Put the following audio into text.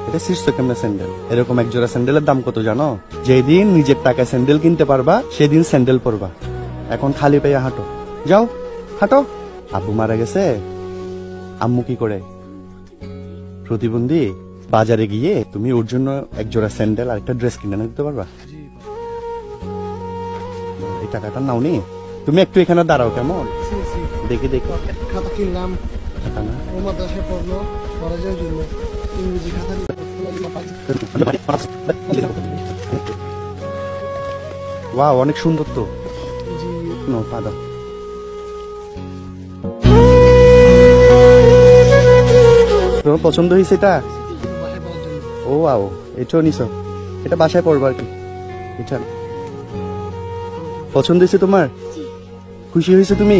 এটা শীর্ষ কেমন স্যান্ডেল? এরকম এক জোড়া স্যান্ডেলের দাম কত জানো? যেদিন নিজের টাকায় স্যান্ডেল কিনতে পারবা সেদিন স্যান্ডেল পরবা। এখন খালি পাইয়া হাঁটো, যাও হাঁটো। আব্বু মারা গেছে, আম্মু কি করে? প্রতিবন্ধী। বাজারে গিয়ে তুমি ওর জন্য এক জোড়া স্যান্ডেল আর একটা ড্রেস কিনে দিতে পারবা? এই টাকাটা নাও নি, তুমি একটু এখানে দাঁড়াও কেমন, দেখে দেখো। খাতা কিনলাম, টাকা না, ও মাদ্রাসায় পড়লো, কলেজের জন্য ইংরেজি খাতা ওয়াও অনেক সুন্দর তো। জি। নো পা দাও। তোমার পছন্দ হয়েছে এটা? বাসায় পড়ার জন্য। ও আও, এটাও নিছো? এটা বাসায় পড়বা আর কি। এটা পছন্দ হয়েছে তোমার? খুশি হয়েছে তুমি?